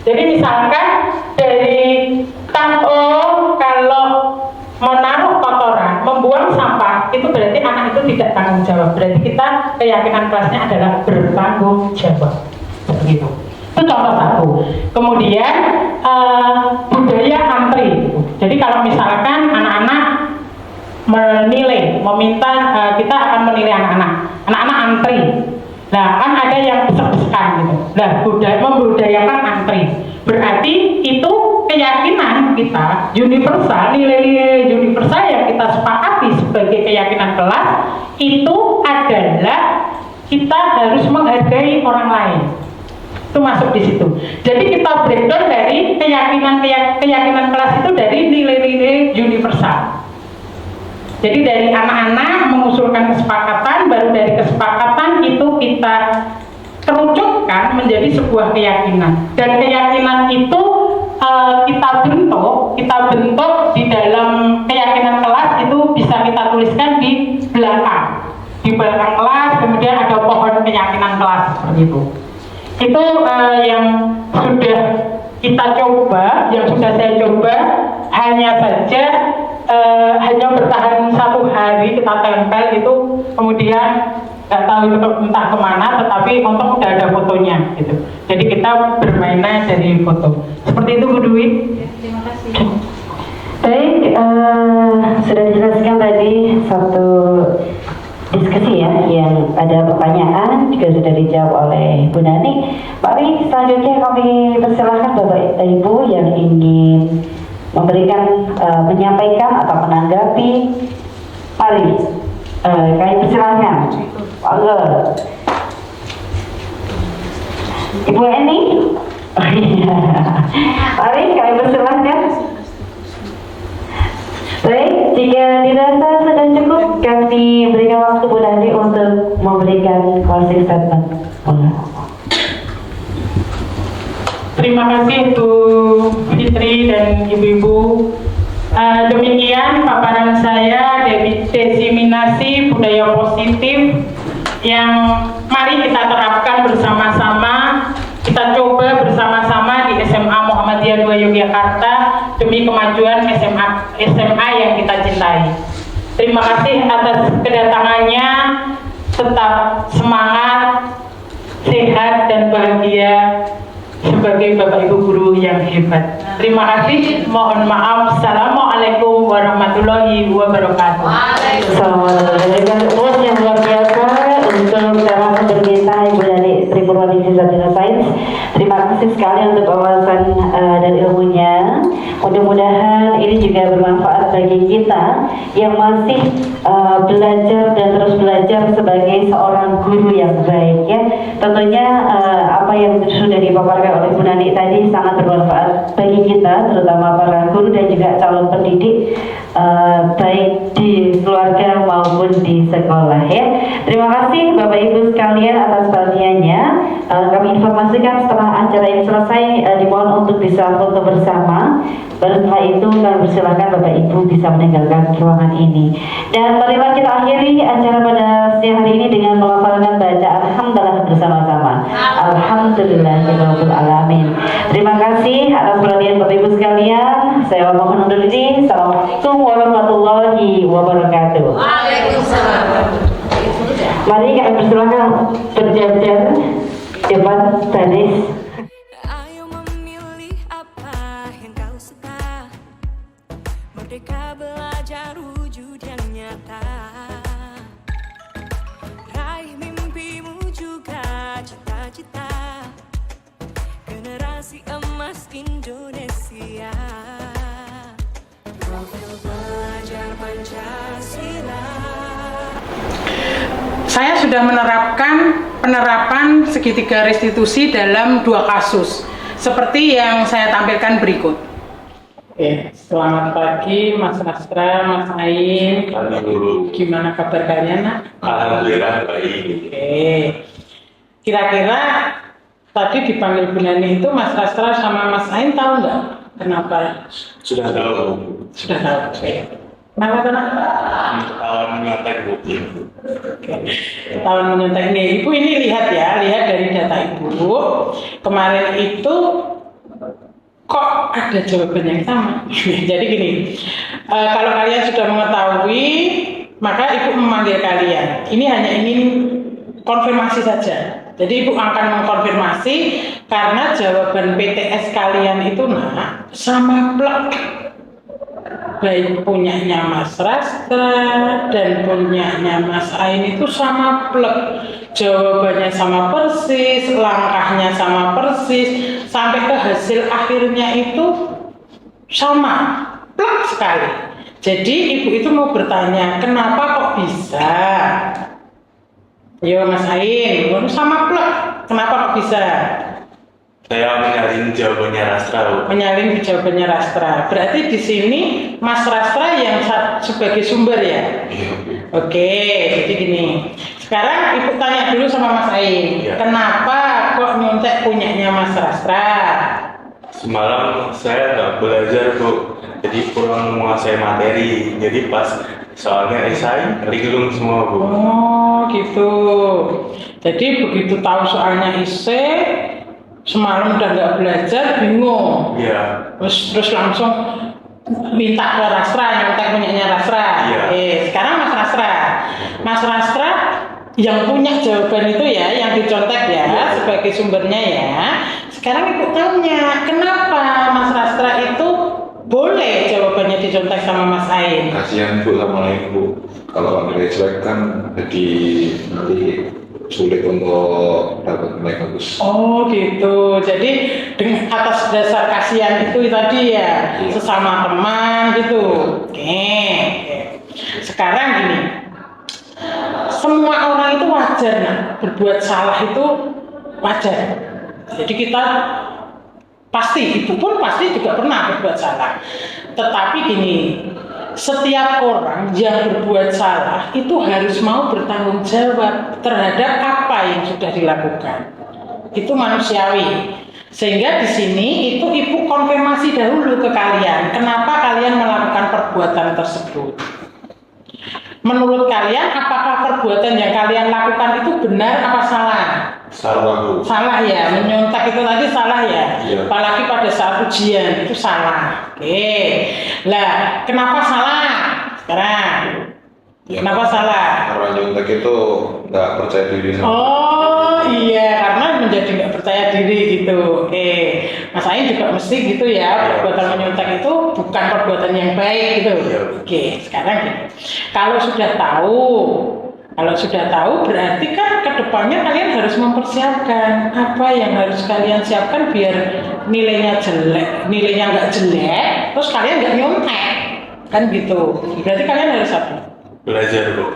Jadi misalkan dari kalau menaruh kotoran, membuang sampah, itu berarti anak itu tidak tanggung jawab. Berarti kita keyakinan kelasnya adalah bertanggung jawab. Begitu. Itu contoh satu. Kemudian budaya antri. Jadi kalau misalkan anak-anak meminta kita akan menilai anak-anak antri. Nah, kan ada yang besek-besekan gitu. Nah, membudayakan antri. Berarti itu keyakinan kita universal, nilai-nilai universal yang kita sepakati sebagai keyakinan kelas itu adalah kita harus menghargai orang lain. Itu masuk di situ. Jadi kita breakdown dari keyakinan kelas itu dari nilai-nilai universal. Jadi dari anak-anak mengusulkan kesepakatan, baru dari kesepakatan itu kita kerucutkan menjadi sebuah keyakinan. Dan keyakinan itu kita bentuk di dalam keyakinan kelas itu bisa kita tuliskan di belakang kelas, kemudian ada pohon keyakinan kelas seperti itu. Itu yang sudah kita coba, yang sudah saya coba, hanya saja hanya bertahan 1 hari kita tempel itu, kemudian nggak tahu itu entah kemana, tetapi untuk udah ada fotonya gitu. Jadi kita bermainnya dari foto. Seperti itu Bu Dwi. Terima kasih. Baik, sudah dijelaskan tadi satu diskusi ya, yang ada pertanyaan juga sudah dijawab oleh Bu Nani. Mari selanjutnya kami persilahkan Bapak Ibu yang ingin memberikan, menyampaikan atau menanggapi. Mari, kami persilahkan. Ibu Eni. Mari kami persilahkan. Baik, jika dirasa sudah cukup, kami berikan waktu Bu Nani untuk memberikan closing statement. Terima kasih Bu Fitri dan Ibu-Ibu. Demikian paparan saya dari diseminasi budaya positif yang mari kita terapkan bersama-sama, kita coba bersama-sama di SMA Muhammadiyah 2 Yogyakarta demi kemajuan SMA yang kita cintai. Terima kasih atas kedatangannya, tetap semangat, sehat dan bahagia sebagai Bapak Ibu guru yang hebat. Terima kasih, mohon maaf. Assalamualaikum warahmatullahi wabarakatuh. Assalamualaikum yang luar biasa untuk narasumber kita Ibu dari Tripurwaningsih Sarjana Sains. Terima kasih sekali untuk wawasan dan ilmunya. Mudah-mudahan ini juga bermanfaat bagi kita yang masih belajar dan terus belajar sebagai seorang guru yang baik ya. Tentunya apa yang sudah dipaparkan oleh Bu Nani tadi sangat bermanfaat bagi kita, terutama para guru dan juga calon pendidik, baik di keluarga maupun di sekolah ya. Terima kasih Bapak Ibu sekalian atas perhatiannya. Kami informasikan setelah acara ini selesai, dimohon untuk bisa foto bersama. Baru setelah itu kami persilakan Bapak Ibu bisa meninggalkan ruangan ini. Dan marilah kita akhiri acara pada siang hari ini dengan melafalkan bacaan Alhamdulillah bersama-sama. Alhamdulillahirabbil alamin. Terima kasih atas perhatian Bapak Ibu sekalian. Saya mohon undur diri. Assalamualaikum warahmatullahi wabarakatuh. Waalaikumsalam. Mari kami persilakan berjajar depan baris. Ayo memilih apa yang kau suka. Merdeka belajar wujud yang nyata. Raih mimpimu juga cita-cita. Generasi emas Indonesia. Profil belajar Pancasila. Saya sudah menerapkan penerapan segitiga restitusi dalam 2 kasus seperti yang saya tampilkan berikut. Oke, selamat pagi Mas Astra, Mas Ain. Gimana kabar kalian, Nak? Alhamdulillah baik. Oke, kira-kira tadi dipanggil Bu Nani itu Mas Astra sama Mas Ain tahu nggak kenapa? Sudah tahu. Sudah tahu. Oke. Kenapa kenapa? Ketahuan menyontek Bu. Ketahuan menyontek nih, Ibu ini lihat ya, lihat dari data Ibu. Kemarin itu kok ada jawaban yang sama. Jadi gini, kalau kalian sudah mengetahui, maka Ibu memanggil kalian. Ini hanya ingin konfirmasi saja. Jadi Ibu akan mengkonfirmasi karena jawaban PTS kalian itu Nak sama plek. Baik punyanya Mas Rastra dan punyanya Mas Ain itu sama plek. Jawabannya sama persis, langkahnya sama persis, sampai ke hasil akhirnya itu sama plek sekali. Jadi Ibu itu mau bertanya, kenapa kok bisa? Yo Mas Ain, sama plek, kenapa kok bisa? Saya menyalin jawabannya Rastra, Bu. Menyalin jawabannya Rastra. Berarti di sini Mas Rastra yang sebagai sumber ya? Iya. Oke, jadi gini. Sekarang Ibu tanya dulu sama Mas Ain. Iya. Kenapa kok nyontek punyanya Mas Rastra? Semalam saya nggak belajar, Bu. Jadi kurang menguasai materi. Jadi pas soalnya esai, linglung semua, Bu. Oh, gitu. Jadi begitu tahu soalnya esai, semalam udah nggak belajar, bingung. Iya. Terus langsung minta ke Rastra, nyontek punyanya Rastra. Iya. Sekarang Mas Rastra yang punya jawaban itu ya, yang dicontek ya, Iya. sebagai sumbernya ya. Sekarang Ibu tanya, kenapa Mas Rastra itu boleh jawabannya dicontek sama Mas Ain? Kasihan Bu sama Ibu, kalau nilai jelek kan jadi nanti sulit untuk dapat nilai bagus. Oh gitu, jadi dengan atas dasar kasihan itu tadi ya, Iya. sesama teman gitu. Oke. Sekarang gini, semua orang itu wajar Nak, berbuat salah itu wajar. Jadi kita pasti, Ibu pun pasti juga pernah berbuat salah. Tetapi gini, setiap orang yang berbuat salah itu harus mau bertanggung jawab terhadap apa yang sudah dilakukan. Itu manusiawi. Sehingga di sini itu Ibu konfirmasi dahulu ke kalian, kenapa kalian melakukan perbuatan tersebut. Menurut kalian, apakah perbuatan yang kalian lakukan itu benar apa salah? Salah Bu. Salah ya, menyontek itu tadi salah ya. Iya. Apalagi pada saat ujian itu salah. Oke. Lah, kenapa salah? Sekarang. Ya, Kenapa salah? Karena nyontek itu nggak percaya diri. Oh iya, karena menjadi nggak percaya diri gitu. Oke, Mas Ain juga mesti gitu ya. Perbuatan menyontek itu bukan perbuatan yang baik gitu. Iya. Oke, sekarang gini. Kalau sudah tahu berarti kan kedepannya kalian harus mempersiapkan apa yang harus kalian siapkan biar nilainya nggak jelek, terus kalian nggak nyontek, kan gitu. Berarti kalian harus apa? Belajar, Bu.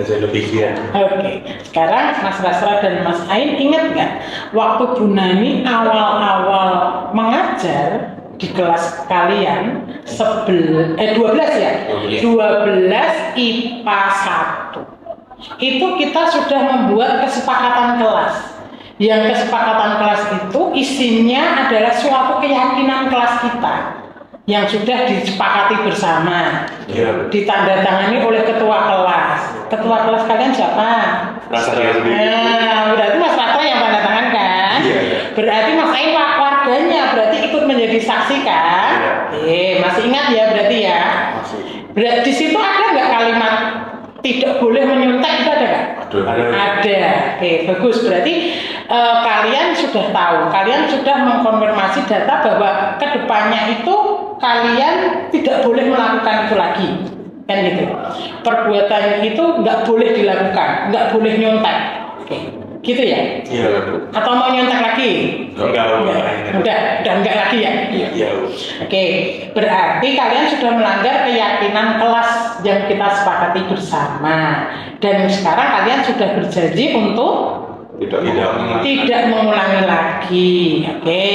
Belajar lebih giat. Oke, sekarang Mas Rastra dan Mas Ain ingat nggak waktu Bu Nani awal-awal mengajar di kelas kalian 12 ya? 12 IPA 1. Itu kita sudah membuat kesepakatan kelas. Yang kesepakatan kelas itu isinya adalah suatu keyakinan kelas kita yang sudah disepakati bersama, Iya. ditandatangani oleh ketua kelas. Ketua kelas kalian siapa? Rastra. Nah, berarti Mas Rastra yang tanda tangan kan? Iya. Berarti Mas Ain warganya berarti ikut menjadi saksi kan? Iya. Masih ingat ya berarti ya? Berarti di situ ada nggak kalimat tidak boleh menyontek itu ada nggak? Ada. Oke, bagus. Berarti kalian sudah tahu, kalian sudah mengkonfirmasi data bahwa kedepannya itu kalian tidak boleh melakukan itu lagi, kan gitu. Perbuatan itu nggak boleh dilakukan, nggak boleh nyontek. Oke, gitu ya? Iya, Bu. Atau mau nyontek lagi? Enggak, Bu. Udah enggak lagi ya? Iya, Bu. Oke, berarti kalian sudah melanggar keyakinan kelas yang kita sepakati bersama. Dan sekarang kalian sudah berjanji untuk tidak mengulangi lagi. Oke,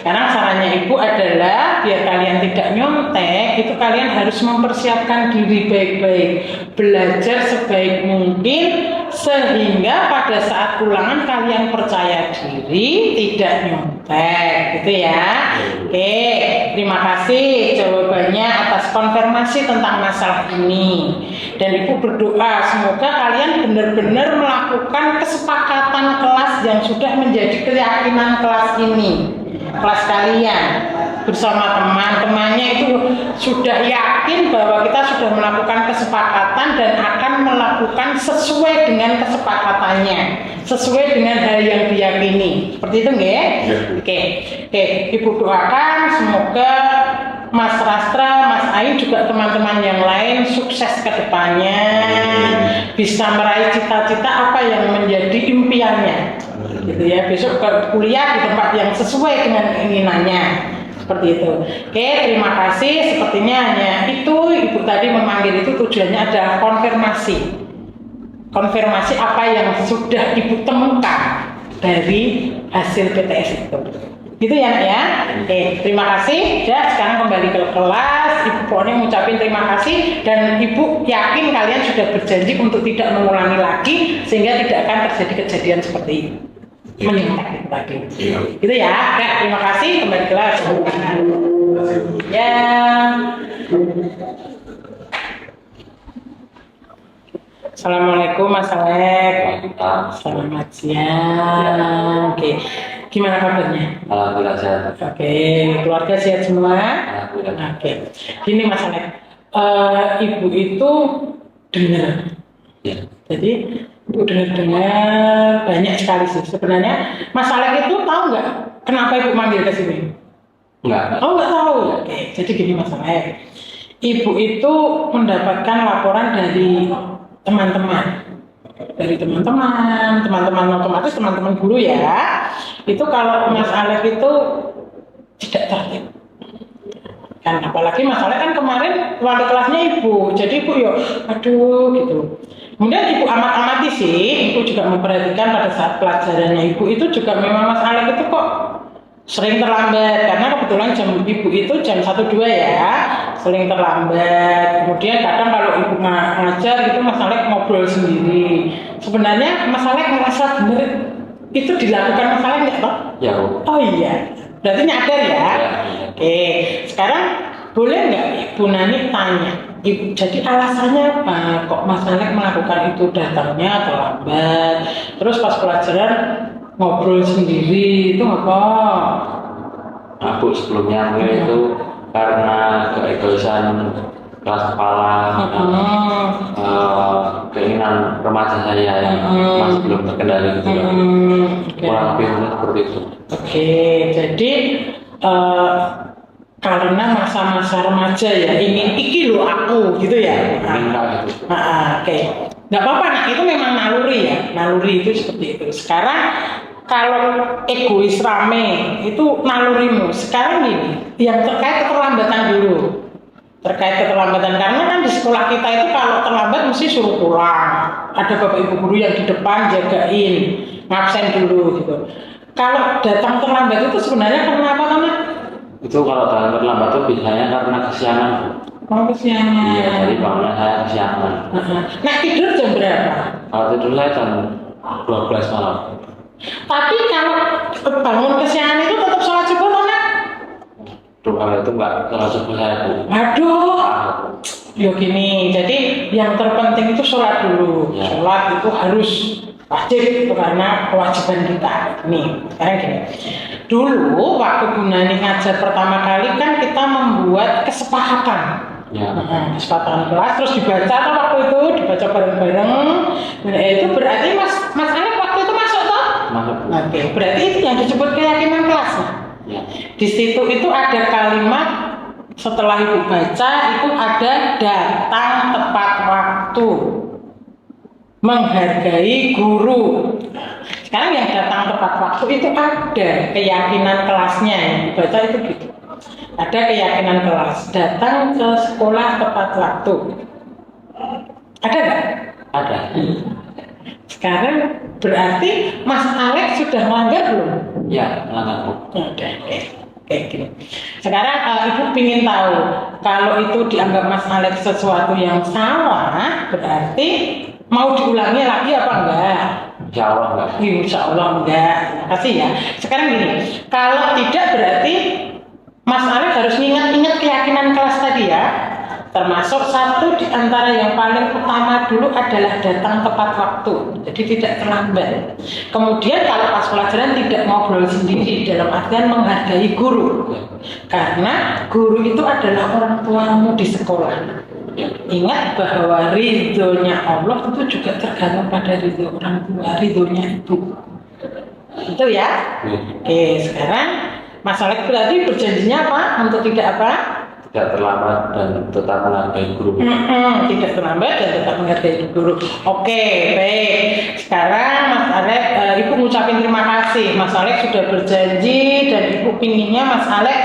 sekarang sarannya ibu adalah biar kalian tidak nyontek, itu kalian harus mempersiapkan diri baik-baik, belajar sebaik mungkin sehingga pada saat ulangan kalian percaya diri, tidak nyontek, gitu ya. Oke, terima kasih jawabannya atas konfirmasi tentang masalah ini. Dan ibu berdoa semoga kalian benar-benar melakukan kesepakatan kelas yang sudah menjadi keyakinan kelas ini, kelas kalian bersama teman-temannya itu sudah yakin bahwa kita sudah melakukan kesepakatan dan akan melakukan sesuai dengan kesepakatannya, sesuai dengan hal yang diyakini. Seperti itu nggih? Oke, ibu doakan semoga Mas Rastra, Mas Ain juga teman-teman yang lain sukses ke depannya, bisa meraih cita-cita apa yang menjadi impiannya, gitu ya. Besok ke kuliah di tempat yang sesuai dengan keinginannya, seperti itu. Oke, terima kasih. Sepertinya hanya itu ibu tadi memanggil itu tujuannya adalah konfirmasi apa yang sudah ibu temukan dari hasil PTS itu. Gitu ya nak ya. Oke, terima kasih. Ya, sekarang kembali ke kelas. Ibu pokoknya ngucapin terima kasih dan ibu yakin kalian sudah berjanji untuk tidak mengulangi lagi sehingga tidak akan terjadi kejadian seperti ini. Menyontek lagi. Gitu ya. Oke, terima kasih. Kembali ke kelas. Ya. Assalamualaikum Mas Alek. Selamat siang. Oke. Gimana kabarnya? Alhamdulillah sehat. Oke, keluarga sehat semua? Alhamdulillah. Oke. Gini Mas Alek, ibu itu dengar. Ya. Jadi ibu dengar banyak sekali sih. Sebenarnya Mas Alek itu tahu nggak kenapa ibu manggil ke sini? Enggak. Oh nggak tahu. Oke. Jadi gini Mas Alek, ibu itu mendapatkan laporan dari teman-teman otomatis teman-teman guru ya, itu kalau Mas Alek itu tidak tertib kan, apalagi Mas Alek kan kemarin wali kelasnya ibu, jadi ibu yo aduh gitu. Kemudian ibu amati sih, ibu juga memperhatikan pada saat pelajarannya ibu itu juga memang Mas Alek itu kok sering terlambat, karena kebetulan jam ibu itu jam 1-2 ya, sering terlambat. Kemudian kadang kalau ibu ngajar gitu Mas Alek ngobrol sendiri. Sebenarnya Mas Alek merasa benar itu dilakukan Mas Alek nggak Pak? Ya. Oh iya, berarti nyadar ya. Oke, sekarang boleh nggak Ibu Nani tanya, Ibu jadi alasannya apa kok Mas Alek melakukan itu, datangnya terlambat, terus pas pelajaran ngobrol sendiri itu apa? Aku sebelumnya itu karena keegoisan kelas kepala, keinginan remaja saya yang masih belum terkendali gitu kan. Kurang lebih seperti itu. Oke, jadi karena masa-masa remaja ya ingin iki lo aku gitu ya. Oke. Nggak apa-apa, nah itu memang naluri ya, naluri itu seperti itu. Sekarang kalau egois rame itu nalurimu. Sekarang gini, yang terkait keterlambatan dulu, karena kan di sekolah kita itu kalau terlambat mesti suruh pulang, ada bapak ibu guru yang di depan jagain, ngabsen dulu gitu. Kalau datang terlambat itu sebenarnya karena apa Nak? Itu kalau datang terlambat itu biasanya karena kesiangan. Oh, kesiangan. Iya, jadi bangunnya saya kesiangan. Nah, tidur jam berapa? Kalau tidur saya jam 12 malam. Tapi kalau bangun kesiangan itu tetap sholat subuh Nak? Doa itu enggak sholat subuh saya Bu. Waduh. Yo gini, jadi yang terpenting itu sholat dulu. Ya. Sholat itu harus wajib itu karena kewajiban kita. Nih, sekarang gini. Dulu waktu Bu Nani ngajar pertama kali kan kita membuat kesepakatan. Ya. Kesepakatan kelas terus dibaca kan waktu itu dibaca bareng-bareng. Nah, itu berarti Mas Alek waktu itu masuk toh? Masuk. Oke, berarti itu yang disebut keyakinan kelas. Ya. Di situ itu ada kalimat setelah ibu baca itu ada datang tepat waktu, menghargai guru. Sekarang yang datang tepat waktu itu ada keyakinan kelasnya yang dibaca itu gitu. Ada keyakinan kelas, datang ke sekolah tepat waktu. Ada nggak? Ada. Sekarang Berarti Mas Alex sudah melanggar belum? Ya, melanggar Bu. Oke, gini. Sekarang Ibu ingin tahu kalau itu dianggap Mas Alex sesuatu yang salah, berarti mau diulangi lagi apa enggak? Insya Allah enggak. Insya Allah enggak. Terima kasih ya. Sekarang gini, kalau tidak berarti Mas Alex harus ingat-ingat keyakinan kelas tadi ya. Termasuk satu di antara yang paling utama dulu adalah datang tepat waktu, jadi tidak terlambat. Kemudian kalau pas pelajaran tidak ngobrol sendiri, dalam artian menghargai guru, karena guru itu adalah orang tuamu di sekolah. Ingat bahwa ridhonya Allah itu juga tergantung pada ridho orang tua, ridhonya ibu. Itu ya. Oke, sekarang Mas Alex berarti berjanjinya apa? Untuk tidak apa? Tidak terlambat dan tetap menghargai guru. Tidak terlambat dan tetap menghargai guru. Oke, baik. Sekarang Mas Alex, Ibu ngucapin terima kasih. Mas Alex sudah berjanji dan Ibu pinginnya Mas Alex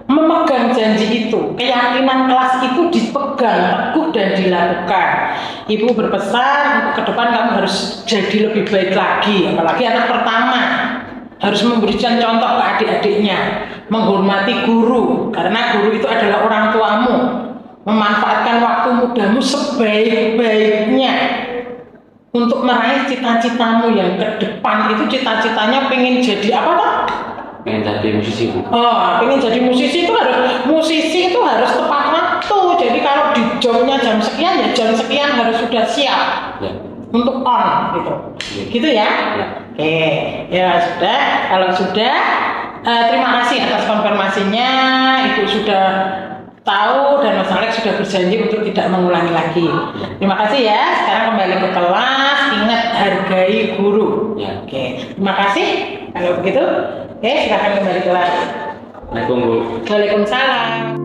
memegang janji itu. Keyakinan kelas itu dipegang teguh dan dilakukan. Ibu berpesan ke depan kamu harus jadi lebih baik lagi, apalagi anak pertama. Harus memberikan contoh ke adik-adiknya, menghormati guru, karena guru itu adalah orang tuamu, memanfaatkan waktu mudamu sebaik-baiknya untuk meraih cita-citamu yang ke depan. Itu cita-citanya pengen jadi apa toh? Pengen jadi musisi Bu. Oh, pengen jadi musisi itu harus tepat waktu. Jadi kalau di jobnya jam sekian ya jam sekian harus sudah siap. Ya. Untuk on gitu. Gitu ya? Oke, ya sudah. Kalau sudah, terima kasih atas konfirmasinya. Ibu sudah tahu dan Mas Alex sudah berjanji untuk tidak mengulangi lagi. Terima kasih ya. Sekarang kembali ke kelas. Ingat hargai guru. Ya. Oke, terima kasih. Kalau begitu, silakan kembali ke kelas. Assalamualaikum Bu. Waalaikumsalam.